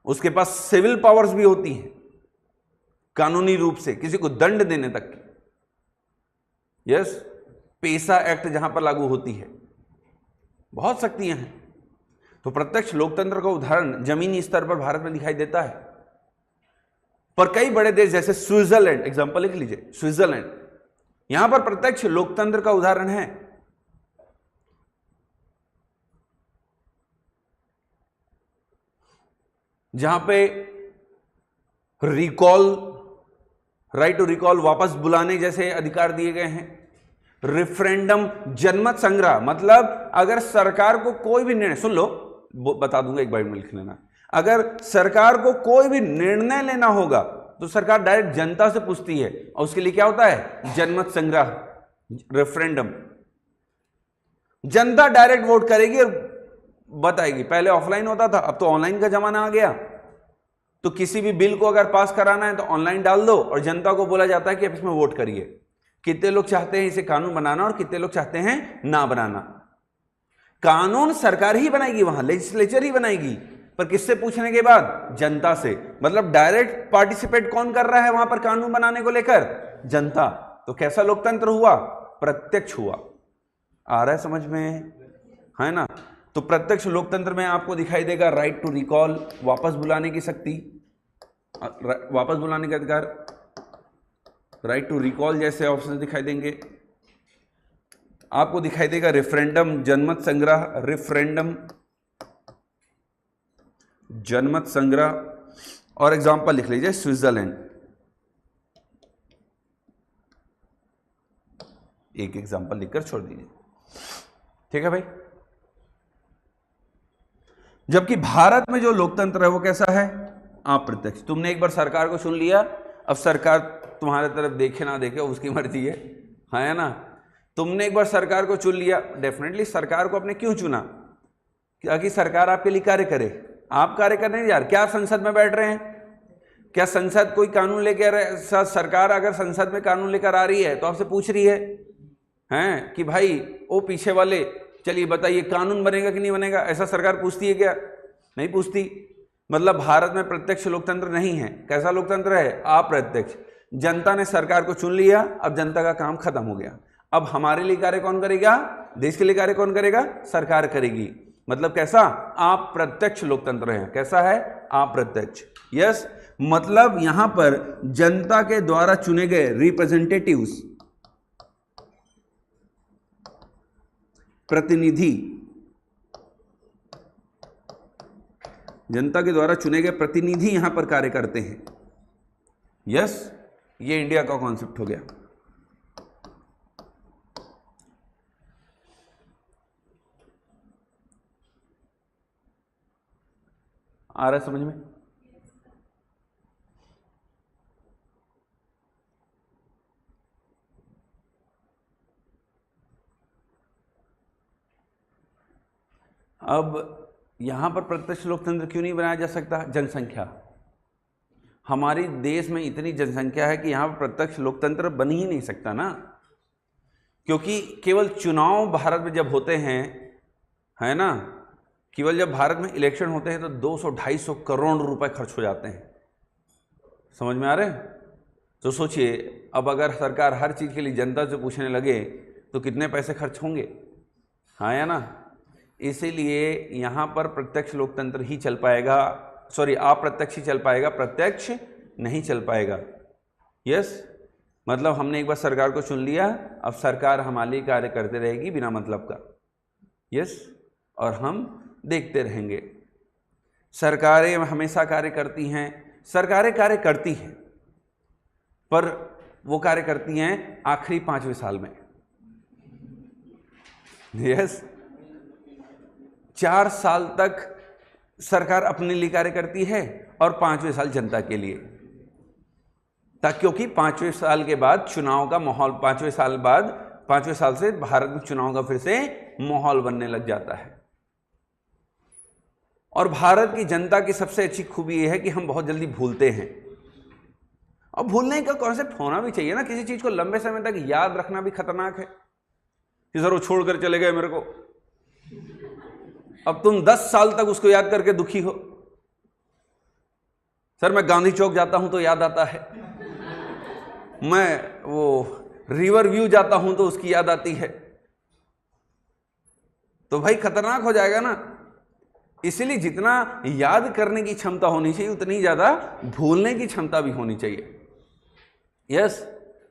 उसके पास सिविल पावर्स भी होती हैं, कानूनी रूप से किसी को दंड देने तक की। यस, पेशा एक्ट जहां पर लागू होती है, बहुत शक्तियां हैं। तो प्रत्यक्ष लोकतंत्र का उदाहरण जमीनी स्तर पर भारत में दिखाई देता है। पर कई बड़े देश जैसे स्विट्जरलैंड, एग्जांपल लिख लीजिए, स्विट्जरलैंड, यहां पर प्रत्यक्ष लोकतंत्र का उदाहरण है। जहां पे रिकॉल, राइट टू रिकॉल, वापस बुलाने जैसे अधिकार दिए गए हैं। रेफरेंडम, जनमत संग्रह, मतलब अगर सरकार को कोई भी निर्णय, सुन लो, बता दूंगा, एक बार में लिख लेना। अगर सरकार को कोई भी निर्णय लेना होगा तो सरकार डायरेक्ट जनता से पूछती है और उसके लिए क्या होता है? जनमत संग्रह, रेफरेंडम। जनता डायरेक्ट वोट करेगी और बताएगी। पहले ऑफलाइन होता था, अब तो ऑनलाइन का जमाना आ गया। तो किसी भी बिल को अगर पास कराना है तो ऑनलाइन डाल दो और जनता को बोला जाता है कि आप इसमें वोट करिए। कितने लोग चाहते हैं इसे कानून बनाना और कितने लोग चाहते हैं ना बनाना। कानून सरकार ही बनाएगी, वहां लेजिस्लेचर ही बनाएगी, पर किससे पूछने के बाद? जनता से। मतलब डायरेक्ट पार्टिसिपेट कौन कर रहा है वहां पर कानून बनाने को लेकर? जनता। तो कैसा लोकतंत्र हुआ? प्रत्यक्ष हुआ। आ रहा है समझ में? है ना? तो प्रत्यक्ष लोकतंत्र में आपको दिखाई देगा राइट टू रिकॉल, वापस बुलाने की शक्ति, वापस बुलाने का अधिकार, राइट टू रिकॉल जैसे ऑप्शन दिखाई देंगे। आपको दिखाई देगा रेफरेंडम, जनमत संग्रह, रेफरेंडम, जनमत संग्रह। और एग्जांपल लिख लीजिए, स्विट्जरलैंड। एक एग्जांपल लिखकर छोड़ दीजिए, ठीक है भाई। जबकि भारत में जो लोकतंत्र है वो कैसा है? अप्रत्यक्ष। तुमने एक बार सरकार को चुन लिया, अब सरकार तुम्हारे तरफ देखे ना देखे उसकी मर्जी है ना? तुमने एक बार सरकार को चुन लिया, डेफिनेटली सरकार को आपने क्यों चुना? ताकि सरकार आपके लिए कार्य करे। आप कार्य करने नहीं जा रहे। क्या आप संसद में बैठ रहे हैं? क्या संसद कोई कानून लेकर, सरकार अगर संसद में कानून लेकर आ रही है तो आपसे पूछ रही है कि भाई वो पीछे वाले, चलिए बताइए कानून बनेगा कि नहीं बनेगा? ऐसा सरकार पूछती है क्या? नहीं पूछती। मतलब भारत में प्रत्यक्ष लोकतंत्र नहीं है। कैसा लोकतंत्र है? अप्रत्यक्ष। जनता ने सरकार को चुन लिया, अब जनता का काम खत्म हो गया। अब हमारे लिए कार्य कौन करेगा? देश के लिए कार्य कौन करेगा? सरकार करेगी। मतलब कैसा? अप्रत्यक्ष लोकतंत्र है। कैसा है? अप्रत्यक्ष। यस, मतलब यहां पर जनता के द्वारा चुने गए रिप्रेजेंटेटिव्स, प्रतिनिधि, जनता के द्वारा चुने गए प्रतिनिधि यहां पर कार्य करते हैं। यस, ये इंडिया का कॉन्सेप्ट हो गया। आ रहा है समझ में? अब यहां पर प्रत्यक्ष लोकतंत्र क्यों नहीं बनाया जा सकता? जनसंख्या, हमारे देश में इतनी जनसंख्या है कि यहां पर प्रत्यक्ष लोकतंत्र बन ही नहीं सकता ना, क्योंकि केवल चुनाव भारत में जब होते हैं, है ना, केवल जब भारत में इलेक्शन होते हैं तो 200-250 करोड़ रुपए खर्च हो जाते हैं। समझ में आ रहे हैं? तो सोचिए, अब अगर सरकार हर चीज के लिए जनता से पूछने लगे तो कितने पैसे खर्च होंगे, हाँ या ना? इसीलिए यहां पर प्रत्यक्ष लोकतंत्र ही चल पाएगा, सॉरी अप्रत्यक्ष ही चल पाएगा, प्रत्यक्ष नहीं चल पाएगा। यस, मतलब हमने एक बार सरकार को चुन लिया, अब सरकार हमारे लिए कार्य करते रहेगी बिना मतलब का। यस, और हम देखते रहेंगे। सरकारें हमेशा कार्य करती हैं, सरकारें कार्य करती हैं, पर वो कार्य करती हैं आखिरी 5वें साल में। यस, 4 साल तक सरकार अपने लिए कार्य करती है और 5वें साल जनता के लिए, क्योंकि 5वें साल के बाद चुनाव का माहौल, 5वें साल से भारत में चुनाव का फिर से माहौल बनने लग जाता है। और भारत की जनता की सबसे अच्छी खूबी यह है कि हम बहुत जल्दी भूलते हैं, और भूलने का कॉन्सेप्ट होना भी चाहिए ना। किसी चीज को लंबे समय तक याद रखना भी खतरनाक है कि सर वो छोड़कर चले गए मेरे को, अब तुम 10 साल तक उसको याद करके दुखी हो। सर मैं गांधी चौक जाता हूं तो याद आता है, मैं वो रिवर व्यू जाता हूं तो उसकी याद आती है, तो भाई खतरनाक हो जाएगा ना। इसलिए जितना याद करने की क्षमता होनी चाहिए उतनी ज्यादा भूलने की क्षमता भी होनी चाहिए। यस,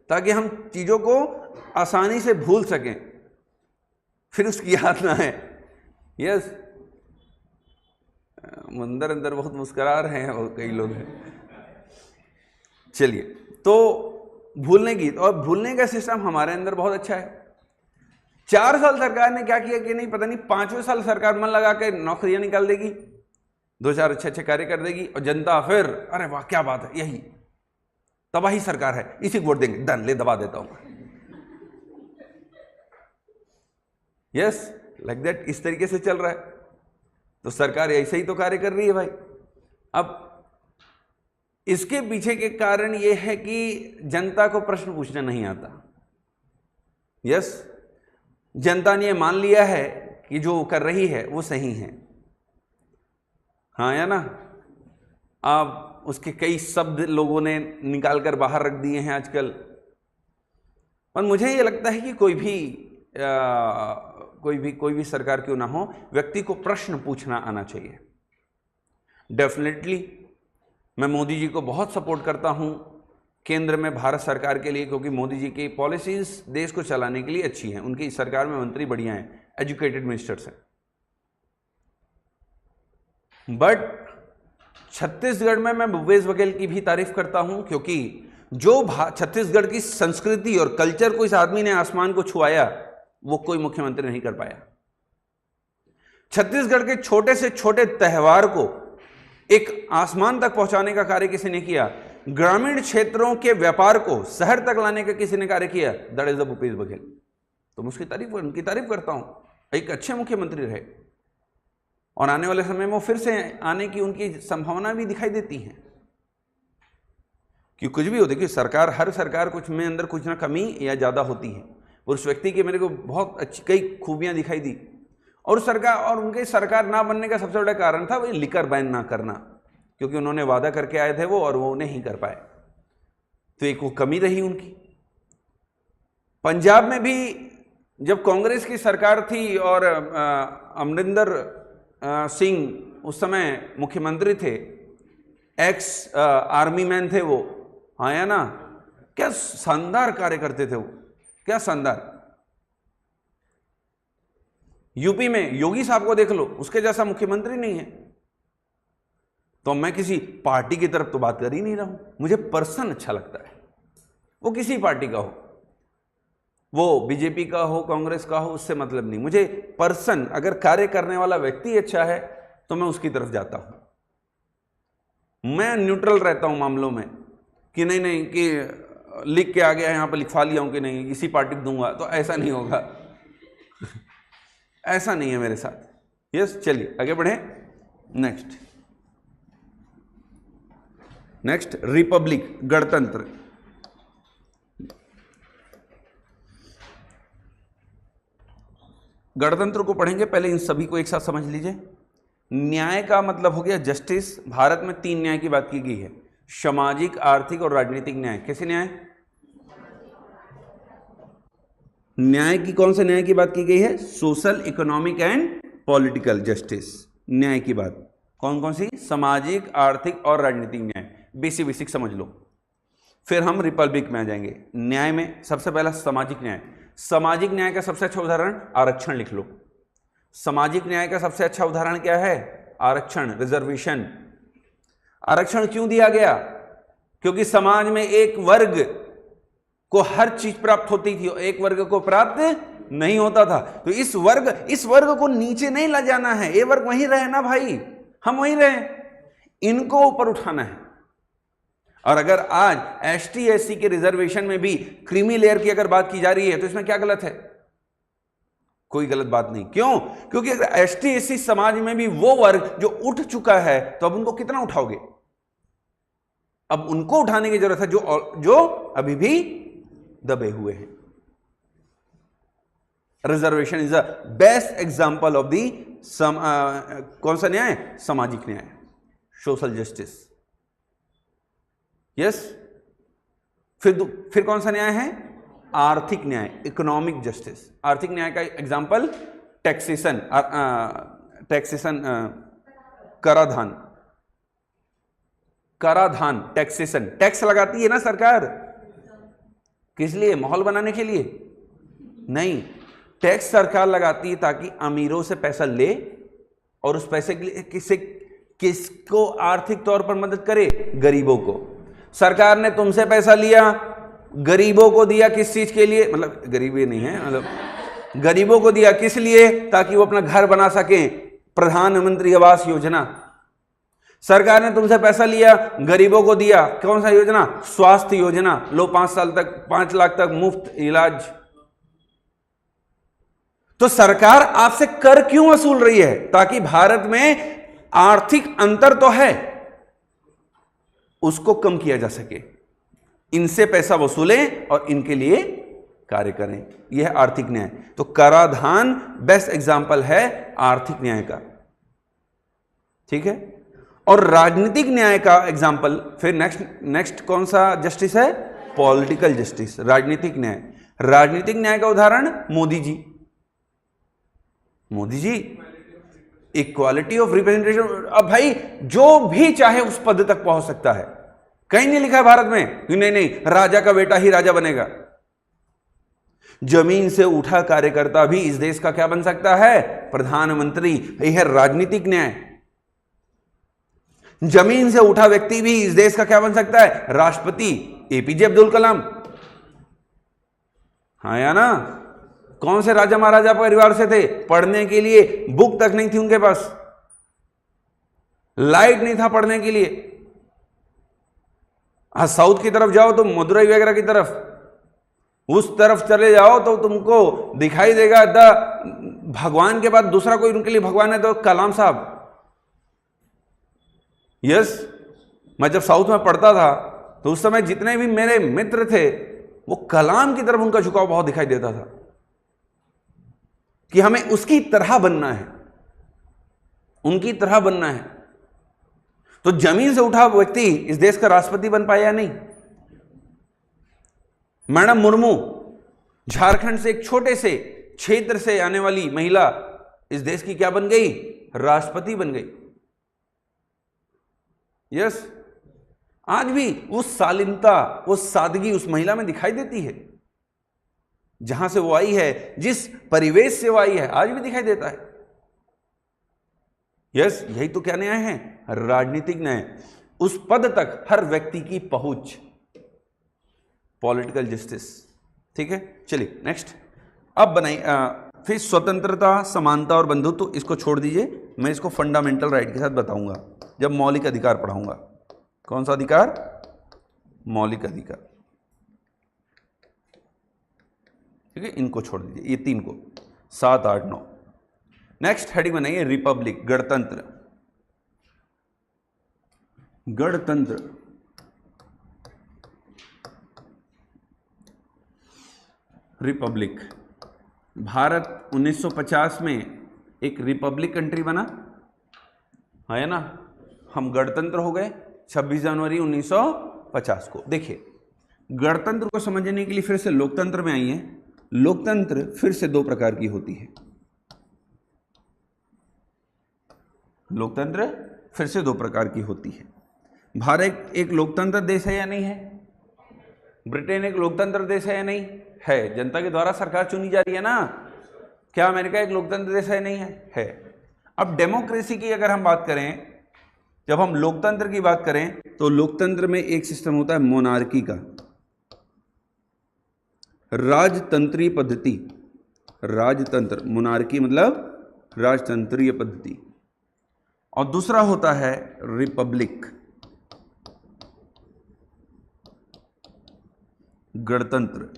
ताकि हम चीजों को आसानी से भूल सकें, फिर उसकी याद ना है। यस, अंदर अंदर बहुत मुस्कुरा रहे हैं और कई लोग हैं। चलिए, तो भूलने की, और भूलने का सिस्टम हमारे अंदर बहुत अच्छा है। 4 साल सरकार ने क्या किया कि नहीं पता नहीं, 5वें साल सरकार मन लगा के नौकरियां निकाल देगी, 2-4 अच्छे कार्य कर देगी, और जनता फिर अरे वाह क्या बात है, यही तबाही सरकार है, इसी को वोट देंगे, डन, ले दबा देता हूं। यस, लाइक दैट, इस तरीके से चल रहा है। तो सरकार ऐसे ही तो कार्य कर रही है भाई। अब इसके पीछे के कारण यह है कि जनता को प्रश्न पूछना नहीं आता। यस, जनता ने यह मान लिया है कि जो कर रही है वो सही है, हाँ या ना। अब उसके कई शब्द लोगों ने निकाल कर बाहर रख दिए हैं आजकल, पर मुझे ये लगता है कि कोई भी सरकार क्यों ना हो, व्यक्ति को प्रश्न पूछना आना चाहिए। डेफिनेटली मैं मोदी जी को बहुत सपोर्ट करता हूं केंद्र में भारत सरकार के लिए, क्योंकि मोदी जी की पॉलिसीज देश को चलाने के लिए अच्छी हैं, उनकी सरकार में मंत्री बढ़िया हैं, एजुकेटेड मिनिस्टर्स हैं। बट छत्तीसगढ़ में मैं भूपेश बघेल की भी तारीफ करता हूं, क्योंकि जो छत्तीसगढ़ की संस्कृति और कल्चर को इस आदमी ने आसमान को छुआया, वो कोई मुख्यमंत्री नहीं कर पाया। छत्तीसगढ़ के छोटे से छोटे त्योहार को एक आसमान तक पहुंचाने का कार्य किसी ने किया, ग्रामीण क्षेत्रों के व्यापार को शहर तक लाने का किसी ने कार्य किया, that is the Bhupesh Baghel. तो मैं उनकी तारीफ करता हूं, एक अच्छे मुख्यमंत्री रहे, और आने वाले समय में फिर से आने की उनकी संभावना भी दिखाई देती है। कि कुछ भी हो, देखिए सरकार, हर सरकार कुछ में अंदर कुछ ना कमी या ज्यादा होती है। उस व्यक्ति के मेरे को बहुत अच्छी कई खूबियां दिखाई दी, और सरकार, और उनके सरकार ना बनने का सबसे बड़ा कारण था वही लिकर बैन ना करना, क्योंकि उन्होंने वादा करके आए थे वो, और वो नहीं कर पाए, तो एक वो कमी रही उनकी। पंजाब में भी जब कांग्रेस की सरकार थी और अमरिंदर सिंह उस समय मुख्यमंत्री थे, एक्स आर्मी मैन थे वो, हाँ या ना, क्या शानदार कार्य करते थे वो, क्या शानदार। यूपी में योगी साहब को देख लो, उसके जैसा मुख्यमंत्री नहीं है। तो मैं किसी पार्टी की तरफ तो बात कर ही नहीं रहा हूं, मुझे पर्सन अच्छा लगता है, वो किसी पार्टी का हो, वो बीजेपी का हो, कांग्रेस का हो, उससे मतलब नहीं। मुझे पर्सन, अगर कार्य करने वाला व्यक्ति अच्छा है तो मैं उसकी तरफ जाता हूं। मैं न्यूट्रल रहता हूं मामलों में कि नहीं नहीं कि लिख के आ गया यहां पर लिखवा लिया हूं कि नहीं इसी पार्टी को दूंगा, तो ऐसा नहीं होगा। ऐसा नहीं है मेरे साथ। यस, चलिए आगे बढ़े। नेक्स्ट रिपब्लिक, गणतंत्र। गणतंत्र को पढ़ेंगे, पहले इन सभी को एक साथ समझ लीजिए। न्याय का मतलब हो गया जस्टिस। भारत में 3 न्याय की बात की गई है, सामाजिक, आर्थिक और राजनीतिक न्याय। कैसे न्याय? न्याय की कौन से न्याय की बात की गई है? Social, economic and political justice. न्याय की बात कौन कौन सी? सामाजिक, आर्थिक और राजनीतिक न्याय। बेसिक समझ लो, फिर हम रिपब्लिक में आ जाएंगे। न्याय में सबसे पहला सामाजिक न्याय। सामाजिक न्याय का सबसे अच्छा उदाहरण आरक्षण लिख लो। सामाजिक न्याय का सबसे अच्छा उदाहरण क्या है? आरक्षण, रिजर्वेशन। आरक्षण क्यों दिया गया? क्योंकि समाज में एक वर्ग को हर चीज प्राप्त होती थी, एक वर्ग को प्राप्त नहीं होता था। तो इस वर्ग को नीचे नहीं ला जाना है, ये वर्ग वहीं रहे ना भाई, हम वहीं रहे, इनको ऊपर उठाना है। और अगर आज एसटी एससी के रिजर्वेशन में भी क्रीमी लेयर की अगर बात की जा रही है तो इसमें क्या गलत है? कोई गलत बात नहीं। क्यों? क्योंकि अगर एसटी एससी समाज में भी वो वर्ग जो उठ चुका है तो अब उनको कितना उठाओगे? अब उनको उठाने की जरूरत है जो अभी भी दबे हुए हैं। Reservation is the best example of the कौन सा न्याय? सामाजिक न्याय, सोशल जस्टिस। यस। फिर कौन सा न्याय है? आर्थिक न्याय, इकोनॉमिक जस्टिस। आर्थिक न्याय का एग्जांपल टैक्सेशन, कराधान, टैक्सेशन। टैक्स लगाती है ना सरकार, किस लिए? माहौल बनाने के लिए नहीं। टैक्स सरकार लगाती है ताकि अमीरों से पैसा ले और उस पैसे के लिए किसको आर्थिक तौर पर मदद करे? गरीबों को। सरकार ने तुमसे पैसा लिया, गरीबों को दिया, किस चीज के लिए? मतलब गरीबी नहीं है, मतलब गरीबों को दिया किस लिए? ताकि वो अपना घर बना सकें। प्रधानमंत्री आवास योजना। सरकार ने तुमसे पैसा लिया, गरीबों को दिया, कौन सा योजना? स्वास्थ्य योजना। लो 5 साल तक 5 लाख तक मुफ्त इलाज। तो सरकार आपसे कर क्यों वसूल रही है? ताकि भारत में आर्थिक अंतर तो है, उसको कम किया जा सके। इनसे पैसा वसूलें और इनके लिए कार्य करें। यह है आर्थिक न्याय। तो कराधान बेस्ट एग्जांपल है आर्थिक न्याय का, ठीक है। और राजनीतिक न्याय का एग्जांपल फिर नेक्स्ट कौन सा जस्टिस है? पॉलिटिकल जस्टिस, राजनीतिक न्याय। राजनीतिक न्याय का उदाहरण Modi ji, equality of representation. अब भाई जो भी चाहे उस पद तक पहुंच सकता है। कहीं नहीं लिखा है भारत में कि नहीं राजा का बेटा ही राजा बनेगा। जमीन से उठा कार्यकर्ता भी इस देश का क्या बन सकता है? प्रधानमंत्री। यह है राजनीतिक न्याय। जमीन से उठा व्यक्ति भी इस देश का क्या बन सकता है? राष्ट्रपति। एपीजे अब्दुल कलाम, हाँ या ना? कौन से राजा महाराजा परिवार से थे? पढ़ने के लिए बुक तक नहीं थी उनके पास, लाइट नहीं था पढ़ने के लिए। साउथ की तरफ जाओ तो मदुरई वगैरह की तरफ, उस तरफ चले जाओ तो तुमको दिखाई देगा भगवान के बाद दूसरा कोई उनके लिए भगवान है तो कलाम साहब। यस, मैं जब साउथ में पढ़ता था तो उस समय जितने भी मेरे मित्र थे वो कलाम की तरफ उनका झुकाव बहुत दिखाई देता था कि हमें उसकी तरह बनना है, उनकी तरह बनना है। तो जमीन से उठा व्यक्ति इस देश का राष्ट्रपति बन पाया या नहीं? मैडम मुर्मू झारखंड से एक छोटे से क्षेत्र से आने वाली महिला इस देश की क्या बन गई? राष्ट्रपति बन गई। यस, आज भी उस शालीनता, उस सादगी उस महिला में दिखाई देती है। जहां से वो आई है, जिस परिवेश से वो आई है, आज भी दिखाई देता है। यस, यही तो क्या न्याय है? राजनीतिक न्याय। उस पद तक हर व्यक्ति की पहुंच, पॉलिटिकल जस्टिस, ठीक है। चलिए नेक्स्ट। अब बनाइए फिर स्वतंत्रता, समानता और बंधुत्व, इसको छोड़ दीजिए, मैं इसको फंडामेंटल राइट के साथ बताऊंगा जब मौलिक अधिकार पढ़ाऊंगा। कौन सा अधिकार? मौलिक अधिकार। ठीक है, इनको छोड़ दीजिए, ये 3 को, 7, 8, 9। नेक्स्ट हेडिंग बनाइए रिपब्लिक, गणतंत्र। गणतंत्र रिपब्लिक। भारत 1950 में एक रिपब्लिक कंट्री बना है ना, हम गणतंत्र हो गए 26 जनवरी 1950 को। देखिए, गणतंत्र को समझने के लिए फिर से लोकतंत्र में आई है। लोकतंत्र फिर से 2 प्रकार की होती है। लोकतंत्र फिर से 2 प्रकार की होती है। भारत एक लोकतंत्र देश है या नहीं है? ब्रिटेन एक लोकतंत्र देश है या नहीं है? जनता के द्वारा सरकार चुनी जा रही है ना। क्या अमेरिका एक लोकतंत्र देश है नहीं है? है। अब डेमोक्रेसी की अगर हम बात करें, जब हम लोकतंत्र की बात करें तो लोकतंत्र में एक सिस्टम होता है मोनार्की का, राजतंत्रीय पद्धति। राजतंत्र, मोनार्की मतलब राजतंत्रीय पद्धति। और दूसरा होता है रिपब्लिक, गणतंत्र।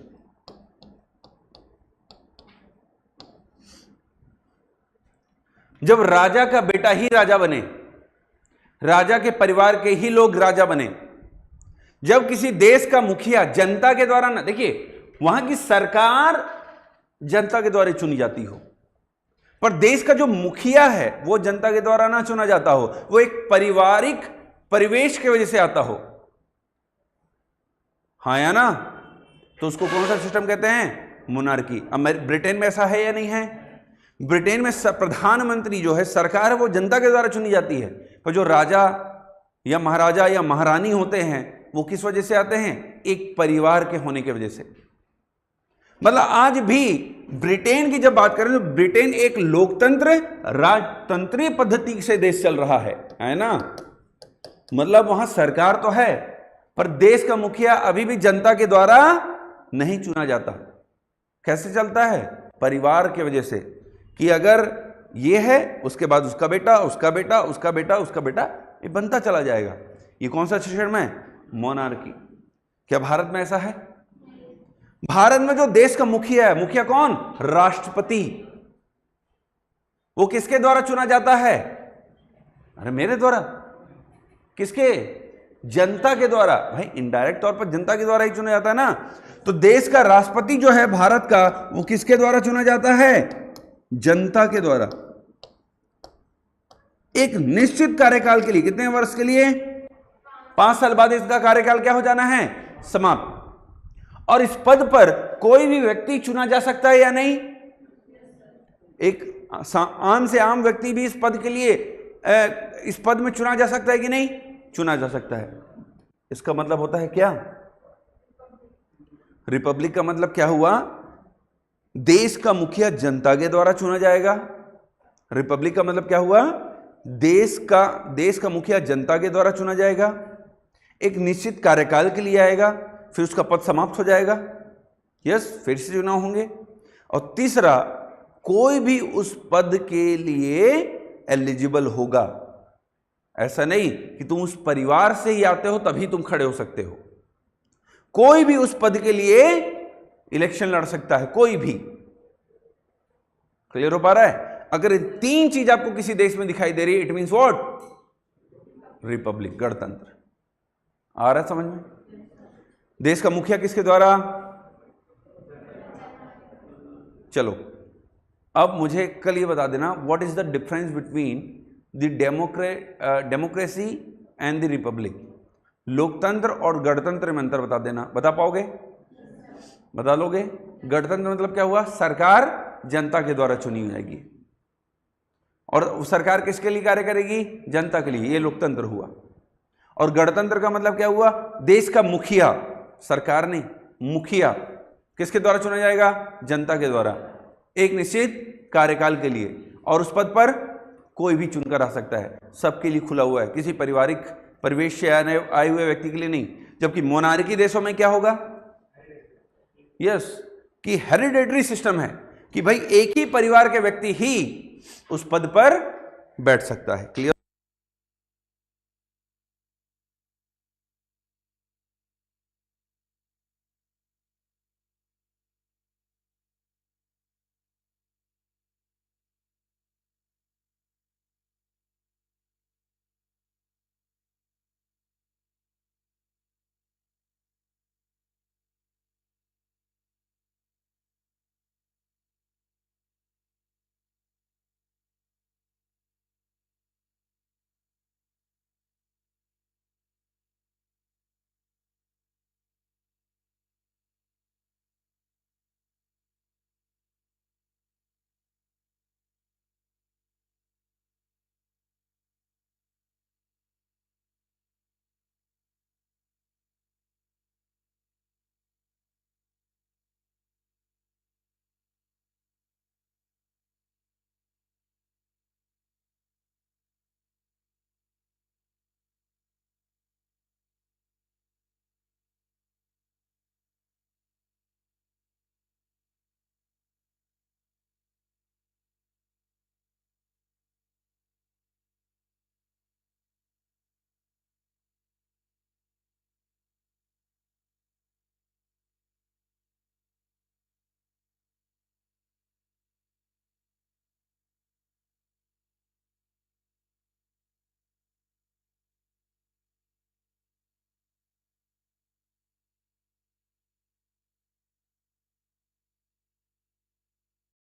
जब राजा का बेटा ही राजा बने, राजा के परिवार के ही लोग राजा बने, जब किसी देश का मुखिया जनता के द्वारा ना, देखिए वहां की सरकार जनता के द्वारा चुनी जाती हो, पर देश का जो मुखिया है वो जनता के द्वारा ना चुना जाता हो, वो एक पारिवारिक परिवेश की वजह से आता हो, हाँ या ना, तो उसको कौन सा सिस्टम कहते हैं? मोनार्की। अब ब्रिटेन में ऐसा है या नहीं है? ब्रिटेन में प्रधानमंत्री जो है, सरकार है, वो जनता के द्वारा चुनी जाती है, पर जो राजा या महाराजा या महारानी होते हैं वो किस वजह से आते हैं? एक परिवार के होने की वजह से। मतलब आज भी ब्रिटेन की जब बात करें तो ब्रिटेन एक लोकतंत्र राजतंत्रीय पद्धति से देश चल रहा है ना। मतलब वहां सरकार तो है, पर देश का मुखिया अभी भी जनता के द्वारा नहीं चुना जाता। कैसे चलता है? परिवार की वजह से, कि अगर ये है उसके बाद उसका बेटा, उसका बेटा, उसका बेटा, उसका बेटा, ये बनता चला जाएगा। ये कौन सा सिस्टम है? मोनार्की। क्या भारत में ऐसा है? भारत में जो देश का मुखिया है, मुखिया कौन? राष्ट्रपति। वो किसके द्वारा चुना जाता है? अरे मेरे द्वारा। किसके? जनता के द्वारा। भाई इनडायरेक्ट तौर पर जनता के द्वारा ही चुना जाता है ना। तो देश का राष्ट्रपति जो है भारत का, वो किसके द्वारा चुना जाता है? जनता के द्वारा। एक निश्चित कार्यकाल के लिए। कितने वर्ष के लिए? 5 साल बाद इसका कार्यकाल क्या हो जाना है? समाप्त। और इस पद पर कोई भी व्यक्ति चुना जा सकता है या नहीं? एक आम से आम व्यक्ति भी इस पद के लिए इस पद में चुना जा सकता है कि नहीं? चुना जा सकता है। इसका मतलब होता है क्या? रिपब्लिक का मतलब क्या हुआ? देश का मुखिया जनता के द्वारा चुना जाएगा। रिपब्लिक का मतलब क्या हुआ? देश का मुखिया जनता के द्वारा चुना जाएगा, एक निश्चित कार्यकाल के लिए आएगा, फिर उसका पद समाप्त हो जाएगा। यस, फिर से चुनाव होंगे। और तीसरा, कोई भी उस पद के लिए एलिजिबल होगा। ऐसा नहीं कि तुम उस परिवार से ही आते हो तभी तुम खड़े हो सकते हो। कोई भी उस पद के लिए इलेक्शन लड़ सकता है, कोई भी। क्लियर हो पा रहा है? अगर ये 3 चीज आपको किसी देश में दिखाई दे रही है, इट मींस व्हाट? रिपब्लिक, गणतंत्र। आ रहा है समझ में? देश का मुखिया किसके द्वारा? चलो अब मुझे कल ये बता देना, what is the difference between the democracy and the Republic. लोकतंत्र और गणतंत्र में अंतर बता देना। बता पाओगे? बता लोगे? गणतंत्र मतलब क्या हुआ? सरकार जनता के द्वारा चुनी जाएगी, और सरकार किसके लिए कार्य करेगी? जनता के लिए। ये लोकतंत्र हुआ। और गणतंत्र का मतलब क्या हुआ? देश का मुखिया, सरकार नहीं, मुखिया किसके द्वारा चुना जाएगा? जनता के द्वारा, एक निश्चित कार्यकाल के लिए, और उस पद पर कोई भी चुनकर आ सकता है। सबके लिए खुला हुआ है, किसी पारिवारिक परिवेश से आए हुए व्यक्ति के लिए नहीं। जबकि मोनार्की देशों में क्या होगा? यस, कि हेरिडेटरी सिस्टम है, कि भाई एक ही परिवार के व्यक्ति ही उस पद पर बैठ सकता है। क्लियर?